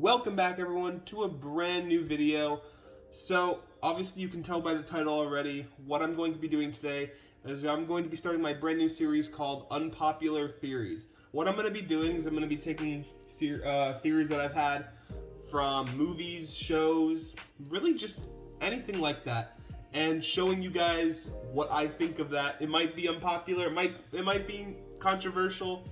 Welcome back everyone to a brand new video. So obviously you can tell by the title already what I'm going to be doing today is I'm going to be starting my brand new series called Unpopular Theories. What I'm going to be doing is I'm going to be taking theories that I've had from movies, shows, really just anything like that, and showing you guys what I think of that. It might be unpopular, it might be controversial.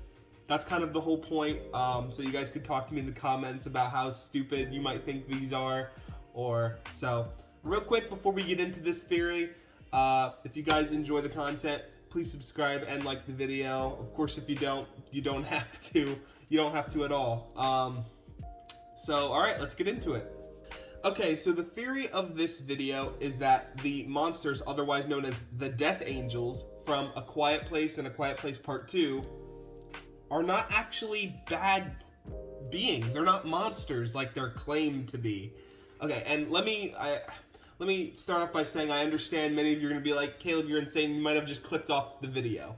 That's kind of the whole point. So you guys could talk to me in the comments about how stupid you might think these are. So real quick before we get into this theory, if you guys enjoy the content, please subscribe and like the video. Of course, if you don't, you don't have to. You don't have to at all. So all right, let's get into it. Okay, so the theory of this video is that the monsters, otherwise known as the Death Angels from A Quiet Place and A Quiet Place Part 2, are not actually bad beings. They're not monsters like they're claimed to be. Okay, and let me start off by saying I understand many of you are going to be like, Caleb, you're insane. You might have just clicked off the video.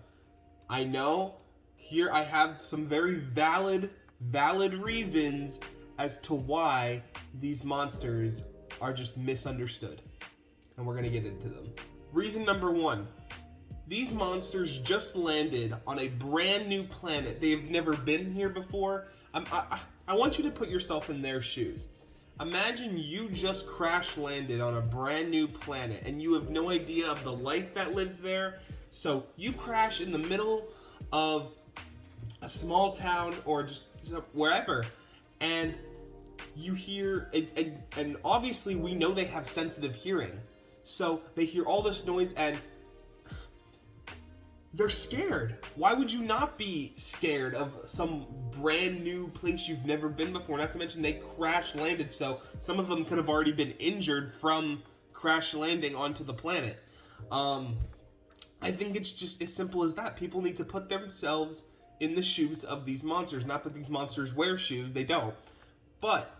I know. Here I have some very valid reasons as to why these monsters are just misunderstood. And we're going to get into them. Reason number one. These monsters just landed on a brand new planet. They've never been here before. I want you to put yourself in their shoes. Imagine you just crash landed on a brand new planet and you have no idea of the life that lives there. So you crash in the middle of a small town or just wherever, and you hear, and obviously we know they have sensitive hearing. So they hear all this noise and they're scared. Why would you not be scared of some brand new place you've never been before? Not to mention they crash landed, so some of them could have already been injured from crash landing onto the planet. I think it's just as simple as that. People need to put themselves in the shoes of these monsters. Not that these monsters wear shoes, they don't. But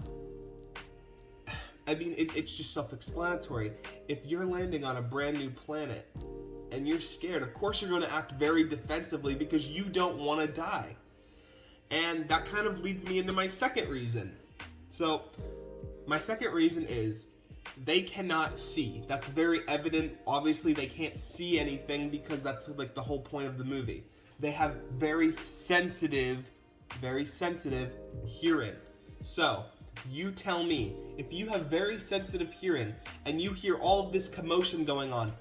I mean, it's just self-explanatory. If you're landing on a brand new planet and you're scared, of course you're going to act very defensively because you don't want to die. And that kind of leads me into my second reason. So my second reason is they cannot see. That's very evident. Obviously they can't see anything because that's like the whole point of the movie. They have very sensitive hearing. So you tell me, if you have very sensitive hearing and you hear all of this commotion going on,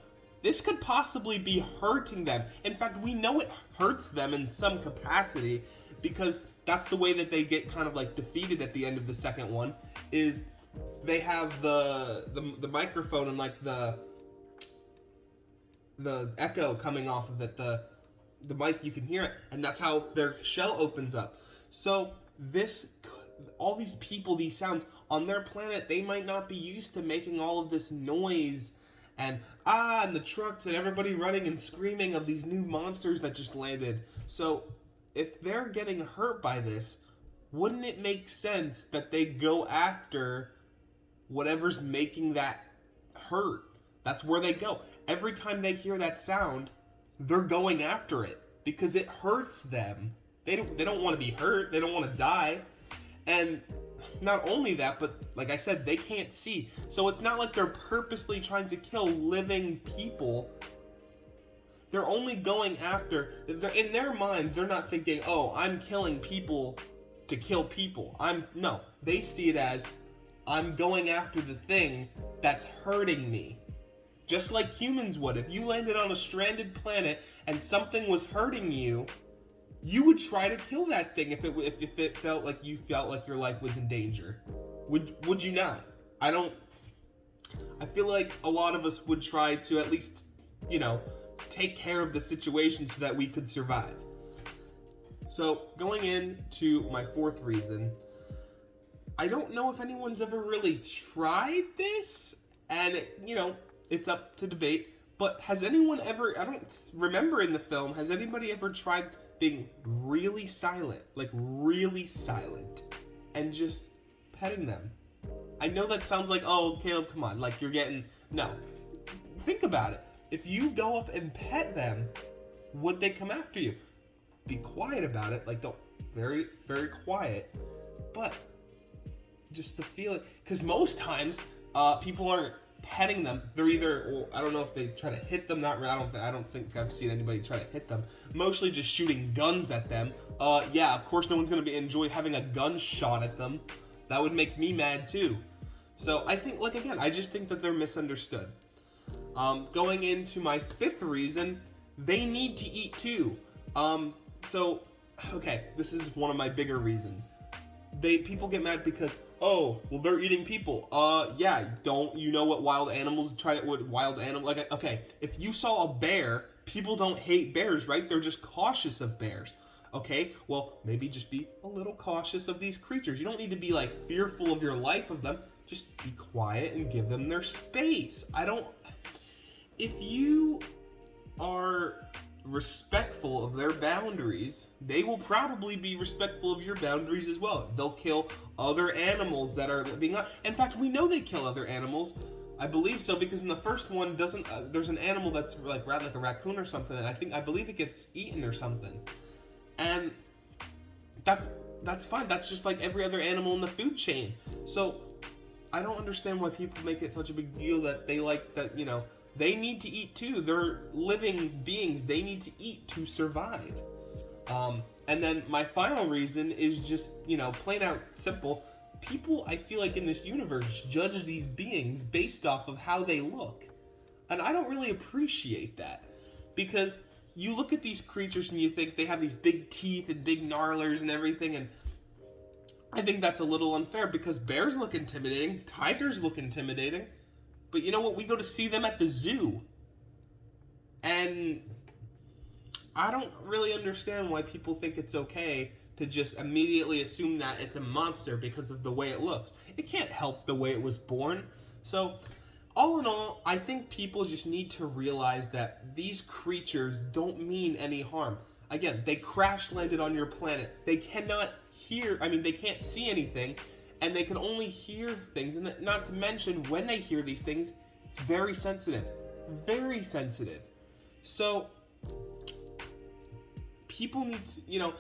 this could possibly be hurting them. In fact, we know it hurts them in some capacity because that's the way that they get kind of like defeated at the end of the second one, is they have the microphone and like the echo coming off of it, the mic, you can hear it, and that's how their shell opens up. So all these people, these sounds on their planet, they might not be used to making all of this noise and the trucks and everybody running and screaming of these new monsters that just landed. So if they're getting hurt by this, wouldn't it make sense that they go after whatever's making that hurt? That's where they go. Every time they hear that sound, they're going after it because it hurts them. They don't want to be hurt. They don't want to die. And not only that, but like I said, they can't see. So it's not like they're purposely trying to kill living people. They're only going after, in their mind, they're not thinking, oh, I'm killing people to kill people. No, they see it as, I'm going after the thing that's hurting me. Just like humans would. If you landed on a stranded planet and something was hurting you, you would try to kill that thing if it felt like you felt like your life was in danger. Would you not? I feel like a lot of us would try to at least, take care of the situation so that we could survive. So going into my fourth reason, I don't know if anyone's ever really tried this, and it's up to debate, but has anyone ever, I don't remember in the film, has anybody ever tried being really silent, and just petting them? I know that sounds like, oh, Caleb, come on, like you're getting, no. Think about it. If you go up and pet them, would they come after you? Be quiet about it, like don't, very, very quiet, but just the feeling, because most times people aren't petting them. They're either, well, I don't know if they try to hit them. Not I don't think I've seen anybody try to hit them. Mostly just shooting guns at them. Yeah, of course no one's gonna enjoy having a gun shot at them. That would make me mad too. So I think, like, again, I just think that they're misunderstood. Going into my fifth reason, they need to eat too. So, okay, this is one of my bigger reasons. People get mad because, oh, well, they're eating people. Yeah, don't you know what wild animals like, okay, if you saw a bear, people don't hate bears, right? They're just cautious of bears. Okay, well, maybe just be a little cautious of these creatures. You don't need to be, like, fearful of your life of them. Just be quiet and give them their space. If you are respectful of their boundaries, they will probably be respectful of your boundaries as well. They'll kill other animals that are being... In fact, we know they kill other animals. I believe so, because in the first one, there's an animal that's like a raccoon or something, and I believe it gets eaten or something. And that's fine. That's just like every other animal in the food chain. So I don't understand why people make it such a big deal that they like that, you know, they need to eat too. They're living beings. They need to eat to survive. And then my final reason is just, you know, plain out simple. People, I feel like in this universe, judge these beings based off of how they look. And I don't really appreciate that. Because you look at these creatures and you think they have these big teeth and big gnarlers and everything, and I think that's a little unfair because bears look intimidating, tigers look intimidating, but you know what? We go to see them at the zoo. And I don't really understand why people think it's okay to just immediately assume that it's a monster because of the way it looks. It can't help the way it was born. So, all in all, I think people just need to realize that these creatures don't mean any harm. Again, they crash landed on your planet. They cannot they can't see anything, and they can only hear things. And not to mention, when they hear these things, it's very sensitive. Very sensitive. So, people need to,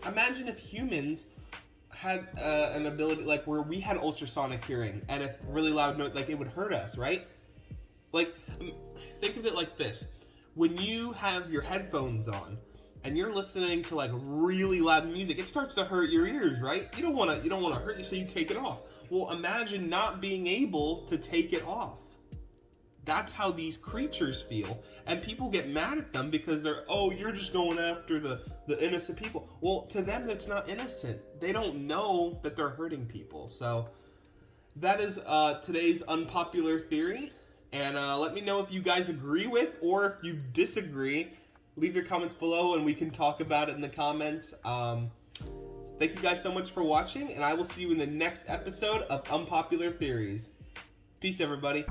imagine if humans had an ability, like, where we had ultrasonic hearing, and if really loud noise, like, it would hurt us, right? Like, think of it like this. When you have your headphones on, and you're listening to, like, really loud music, it starts to hurt your ears, right? You don't want to hurt you, so you take it off. Well, imagine not being able to take it off. That's how these creatures feel. And people get mad at them because you're just going after the innocent people. Well, to them, that's not innocent. They don't know that they're hurting people. So that is today's unpopular theory. And let me know if you guys agree with or if you disagree. Leave your comments below and we can talk about it in the comments. Thank you guys so much for watching, and I will see you in the next episode of Unpopular Theories. Peace, everybody.